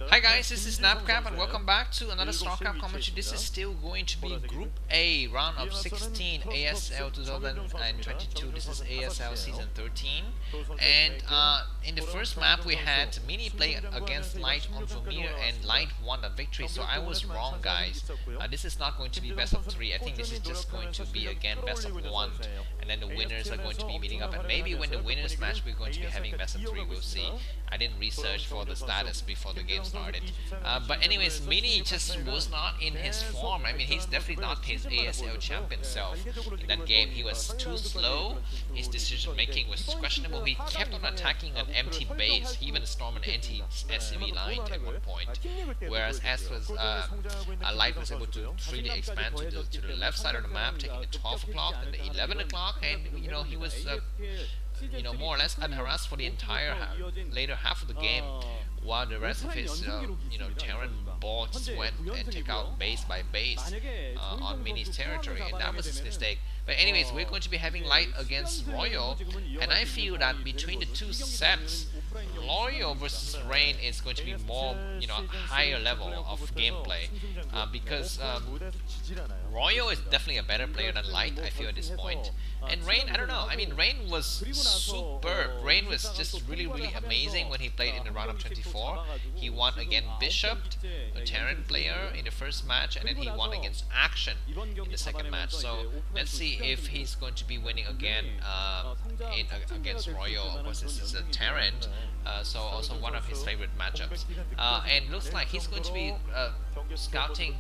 Hi guys, this is Starcraft and welcome back to another Starcraft commentary. This is still going to be Group A, round of 16, ASL 2022. This is ASL Season 13. And in the first map we had Mini play against Light on Vermeer and Light won the victory. So I was wrong, guys. This is not going to be best of 3. I think this is just going to be again best of 1. And then the winners are going to be meeting up. And maybe when the winners match we're going to be having best of 3. We'll see. I didn't research for the status before the game started. But anyways, Mini just was not in his form. I mean, he's definitely not his ASL champion self. In that game, he was too slow. His decision making was questionable. He kept on attacking an empty base. He even stormed an anti-SCV line at one point. Whereas Light was able to freely expand to the left side of the map, taking the 12 o'clock and the 11 o'clock, and he was more or less unharassed for the entire later half of the game, while the rest of his Terran bots went and took out base by base on Mini's territory, and that was his mistake. But anyways, we're going to be having Light against Royal, and I feel that between the two sets, Royal versus Rain is going to be more, higher level of gameplay, because Royal is definitely a better player than Light, I feel, at this point. And Rain, I don't know, I mean, Rain was superb. Rain was just really, really amazing when he played in the round of 24. He won against Bishop, a Terran player, in the first match, and then he won against Action in the second match. So let's see if he's going to be winning again against Royal. Of course, this is a Terran, so also one of his favorite matchups. And looks like he's going to be scouting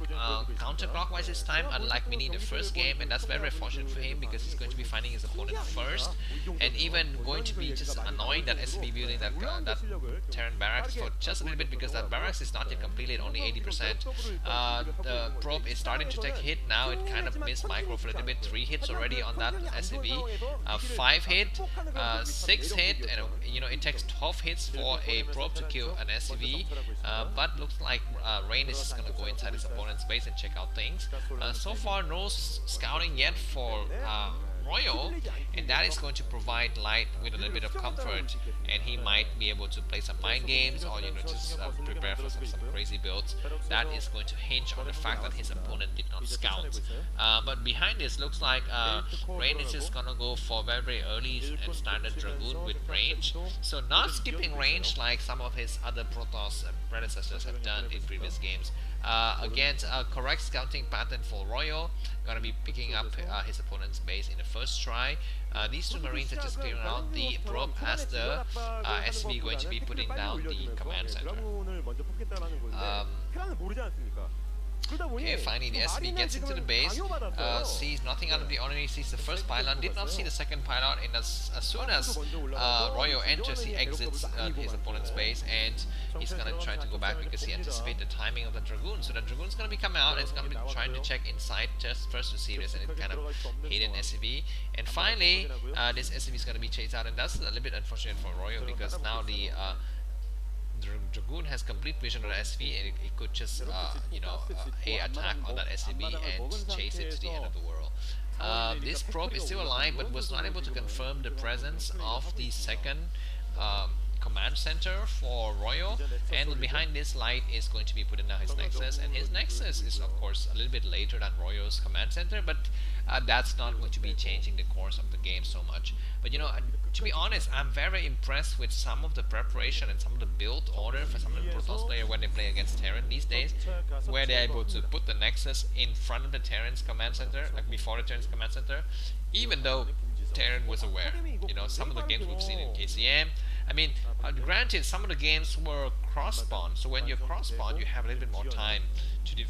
counterclockwise this time, unlike Mini in the first game, and that's very, very fortunate for him because he's going to be finding his opponent first, and even going to be just annoying that SCV building that Terran barracks for just a little bit, because that barracks is not yet completed, only 80%. The probe is starting to take hit now. It kind of missed micro for a little bit. 3 hits already on that SCV, 5 hit, 6 hit, and it takes 12 hits for a probe to kill an SCV. But looks like Rain is just gonna go inside his opponent's base and check out things. So far, no scouting yet for Royal, and that is going to provide Light with a little bit of comfort, and he might be able to play some mind games or just prepare for some crazy builds. That is going to hinge on the fact that his opponent did not scout. But behind this, looks like Rain is just gonna go for very, very early and standard Dragoon with range, so not skipping range like some of his other Protoss predecessors have done in previous games. Against a correct scouting pattern for Royal, gonna be picking up his opponent's base in the first try. These two Marines are just clearing out the probe as the SCV going to be putting down the command center. Okay, finally the SCV gets into the base, sees nothing out of the ordinary, sees the first pylon, did not see the second pylon, and as soon as Royal enters, he exits his opponent's base, and he's gonna try to go back because he anticipates the timing of the Dragoon. So the Dragoon's gonna be coming out, and it's gonna be trying to check inside just first to see this, and it kind of hit an SCV. And finally, this SCV is gonna be chased out, and that's a little bit unfortunate for Royal because now the Dragoon has complete vision of the SCV, and it could just attack on that SCV and chase it to the end of the world. This probe is still alive but was not able to confirm the presence of the second command center for Royal, and behind this, Light is going to be putting down his Nexus, and his Nexus is of course a little bit later than Royal's command center, but that's not going to be changing the course of the game so much. But to be honest, I'm very impressed with some of the preparation and some of the build order for some of the Protoss players when they play against Terran these days, where they're able to put the Nexus in front of the Terran's command center, like before the Terran's command center, even though Terran was aware. Some of the games we've seen in KCM, I mean, granted, some of the games were cross-spawn, so when you're cross-spawn, you have a little bit more time to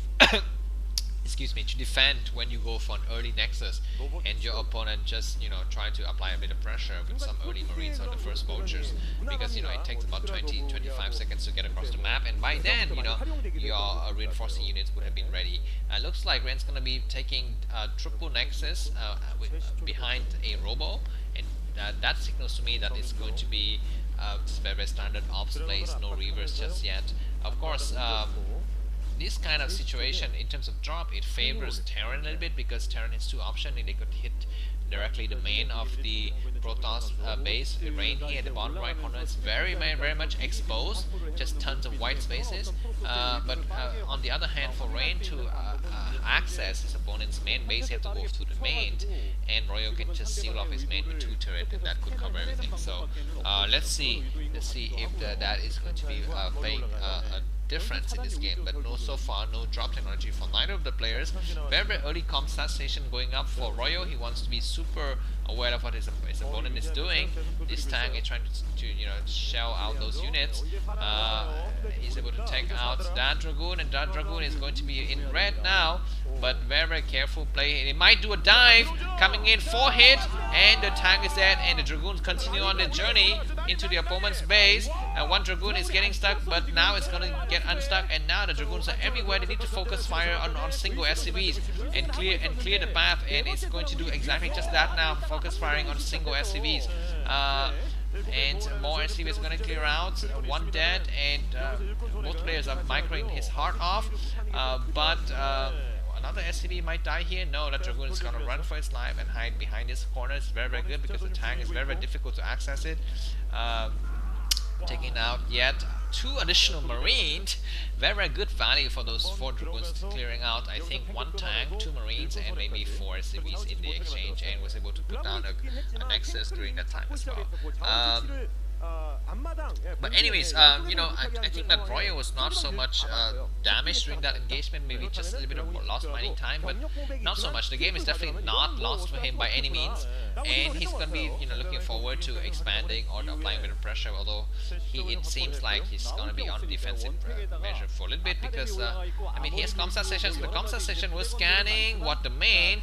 to defend when you go for an early Nexus, and your opponent just try to apply a bit of pressure with some early Marines on the first vultures, because it takes about 20-25 seconds to get across the map, and by then your reinforcing units would have been ready. Looks like Ren's gonna be taking triple Nexus behind a Robo, and that signals to me that it's going to be just very, very standard ops plays, no reverse just yet. Of course, this kind of situation in terms of drop, it favors Terran a little bit because Terran has two options. They could hit directly the main of the Protoss base. Rain here at the bottom right corner is very much exposed, just tons of white spaces. But on the other hand, for Rain to access his opponent's main base, he has to go through the main, and Royo can just seal off his main with 2 turrets, and that could cover everything. So let's see if that is going to be playing a difference in this game. But no, so far no drop technology for neither of the players. Very early comsat station going up for Royo. He wants to be super aware of what his opponent is doing. This tank is trying to shell out those units. He's able to take out that Dragoon, and that Dragoon is going to be in red now, but very careful play. He might do a dive, coming in 4 hit, and the tank is dead, and the Dragoons continue on their journey into the opponent's base. And one Dragoon is getting stuck, but now it's going to get unstuck, and now the Dragoons are everywhere. They need to focus fire on single SCVs and clear the path, and it's going to do exactly just that now, focus firing on single SCVs. And more SCVs are going to clear out. 1 dead, and both players are microing his heart off. Another SCV might die here. No, that Dragoon is going to run for its life and hide behind this corner. It's very good because the tank is very difficult to access it. Taking out yet 2 additional Marines. Very good value for those 4 Dragoons clearing out, I think, 1 tank, 2 Marines, and maybe 4 SCVs in the exchange, and was able to put down a Nexus during that time as well. But anyways, I think that Royo was not so much damaged during that engagement, maybe just a little bit of lost mining time, but not so much. The game is definitely not lost for him by any means, and he's going to be looking forward to expanding or applying a bit of pressure, although it seems like he's going to be on defensive measure for a little bit, because he has comsat sessions. The comsat session was scanning the main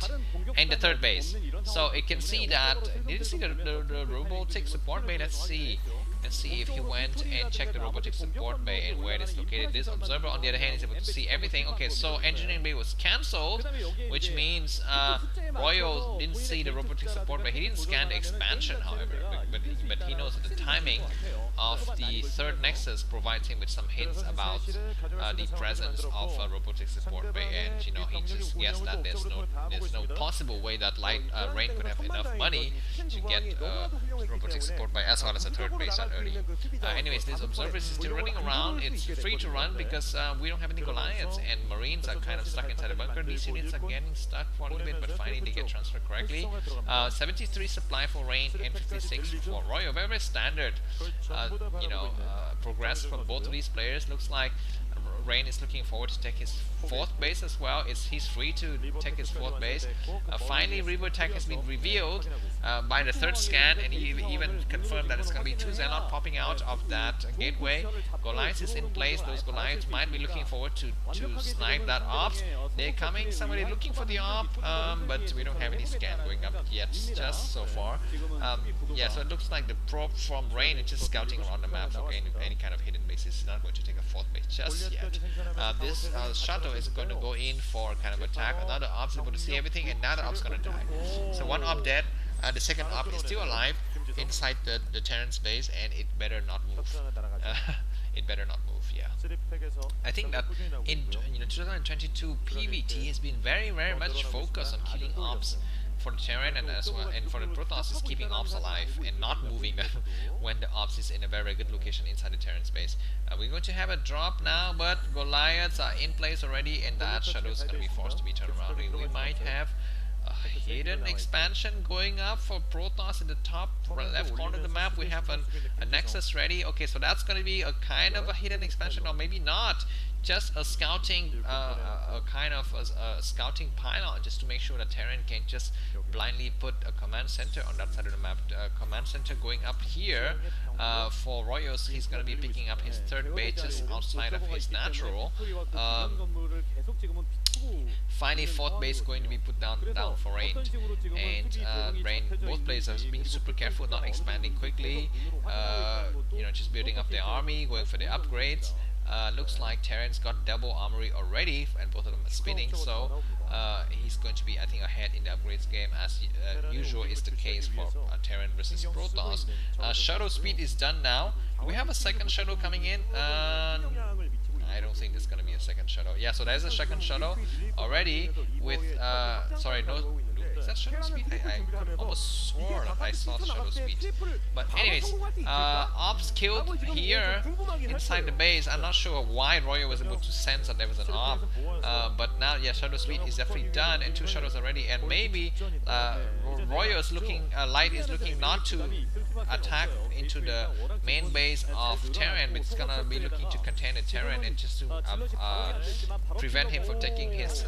and the 3rd base, so it can see that. Did you see the robotic support bay? Let's see if he went and checked the robotic support bay and where it is located. This observer, on the other hand, is able to see everything. Okay, so engineering bay was cancelled, which means Royo didn't see the robotic support bay. He didn't scan the expansion, however, but he knows that the timing of the 3rd Nexus provides him with some hints about the presence of a robotic support bay, and he just guessed that there's no possible way that Rain could have enough money to get robotic support bay as well as a 3rd base that early. Anyways, this observer is still running around. It's free to run because we don't have any Goliaths, and Marines are kind of stuck inside the bunker. These units are getting stuck for a little bit, but finally they get transferred correctly. 73 supply for Rain and 56 for Royo. Very standard progress from both of these players. Looks like Rain is looking forward to take his 4th base as well. He's free to take his 4th base. Finally, Reaver Tech has been revealed by the 3rd scan, and he even confirmed that it's going to be 2 Xenon popping out of that gateway. Goliath is in place. Those Goliaths might be looking forward to snipe that ops. They're coming. Somebody looking for the op, but we don't have any scan going up yet, just so far. So it looks like the probe from Rain is just scouting around the map for any kind of hidden bases. He's not going to take a 4th base just yet. This shuttle is going to go in for kind of attack. Another op is able to see everything, and another op is going to die. So 1 op dead. The 2nd op is still alive inside the Terran's base, and it better not move. It better not move. Yeah. I think that in 2022 PvT has been very much focused on killing ops for the Terran, and as well, and for the Protoss is keeping ops alive and not moving them when the ops is in a very good location inside the Terran space. We're going to have a drop now, but Goliaths are in place already, and that Shadow is going to be forced to be turned around. We might have a hidden expansion going up for Protoss in the top left corner of the map. We have a Nexus ready. Okay, so that's going to be a kind of a hidden expansion, or maybe not. Just a scouting, a kind of a scouting pylon, just to make sure that Terran can't just blindly put a command center on that side of the map. Command center going up here for Royos. He's going to be picking up his 3rd base just outside of his natural. Finally, 4th base going to be put down for Rain, and Rain. Both players are being super careful, not expanding quickly. Just building up their army, going for the upgrades. Looks like Terran's got double armory already, and both of them are spinning, so he's going to be, I think, ahead in the upgrades game, as usual is the case for Terran versus Protoss. Shuttle speed is done now. We have a 2nd shuttle coming in. I don't think there's going to be a 2nd shuttle. Yeah, so there's a 2nd shuttle already with, Is that shadow speed? I could almost swore that I saw shadow speed. But anyways, ops killed here inside the base. I'm not sure why Royo was able to sense that there was an op. But now, yeah, shadow speed is definitely done, and 2 shadows already. And maybe Royo is looking, Light is looking not to attack into the main base of Terran, but it's gonna be looking to contain the Terran and just to prevent him from taking his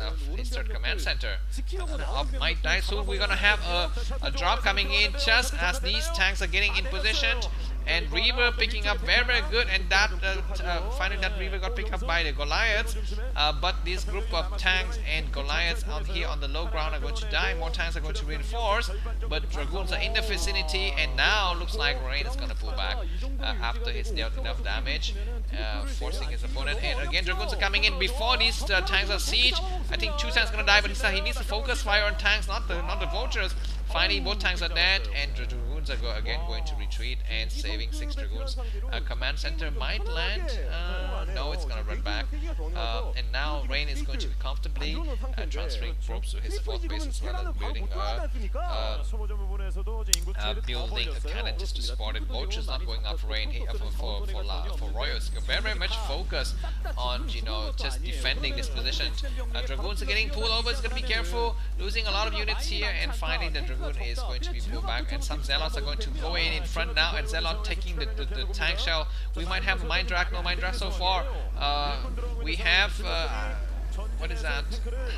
third command center. Might die soon. We're gonna have a drop coming in just as these tanks are getting in position, and Reaver picking up very, very good, and that finally that Reaver got picked up by the Goliaths, but this group of tanks and Goliaths out here on the low ground are going to die. More tanks are going to reinforce, but Dragoons are in the vicinity, and now looks like Rain is going to pull back after he's dealt enough damage, forcing his opponent. And again, Dragoons are coming in before these tanks are siege. I think 2 tanks are going to die, but he needs to focus fire on tanks, not the vultures. Finally, both tanks are dead, and the Dragoons are again going to retreat and saving 6 Dragoons. Command center might land. No, it's going to run back. And now Rain is going to be comfortably transferring probes to his 4th base, as well as building a cannon just to support it. Vulture's not going up for Rain for Royo. It's very, very much focused on, you know, just defending this position. Dragoons are getting pulled over. It's going to be careful, losing a lot of units here, and finally the Dragoon is going to be pulled back, and some Zealots are going to go in front now, and Zealot taking the tank shell. We might have a Mind Drag, no Mind Drag so far. We have what is that?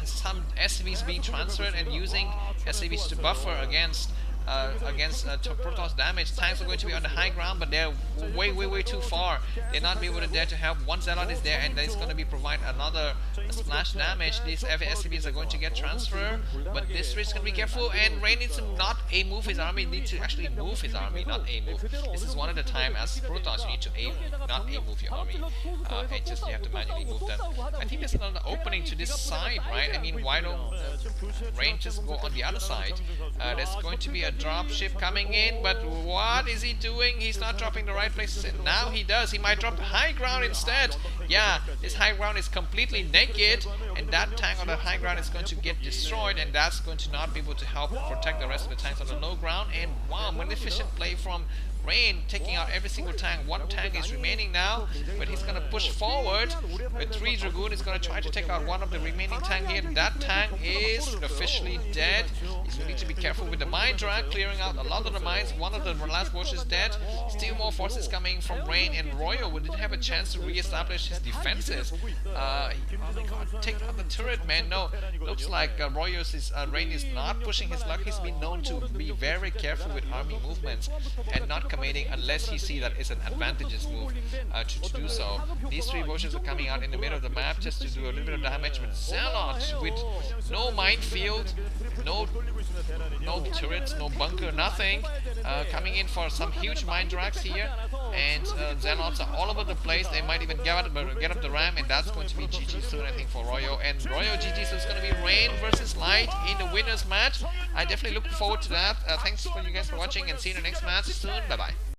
Some SCVs being transferred and using SCVs to buffer against Protoss damage. Tanks are going to be on the high ground, but they're way too far. They're not be able to dare to help. One Zealot is there, and it's going to be provide another splash damage. These SCVs are going to get transferred, but this is going to be careful, and Rain needs to not A-move his army, need to actually move his army, not A-move. This is one at a time. As Protoss, you need to not A-move your army, and just you have to manually move them. I think there's another opening to this side, right? I mean, why don't Rain just go on the other side? There's going to be a drop ship coming in, but what is he doing? He's not dropping the right places, and now he does. He might drop high ground instead. Yeah, this high ground is completely naked, and that tank on the high ground is going to get destroyed, and that's going to not be able to help protect the rest of the tanks on the low ground. And wow, magnificent play from Rain, taking out every single tank. 1 tank is remaining now, but he's going to push forward with 3 Dragoon. He's going to try to take out one of the remaining tank here. That tank is officially dead. He's going to need to be careful with the Mind Drag, clearing out a lot of the mines. One of the last Bush is dead. Still more forces coming from Rain, and Royo didn't have a chance to re-establish his defenses. Oh my god, take out the turret, man. No, looks like Rain is not pushing his luck. He's been known to be very careful with army movements and not committing unless he sees that it's an advantageous move to do so. These 3 Bushes are coming out in the middle of the map just to do a little bit of damage, with Zealot with no minefield, no turrets, no bunker, nothing, coming in for some huge Mind Drags here, and Zealots are all over the place. They might even get up the ram, and that's going to be GG soon, I think, for Royo. And Royo GG, so it's going to be Rain versus Light in the winners match. I definitely look forward to that. Thanks for you guys for watching, and see you in the next match soon. Bye bye.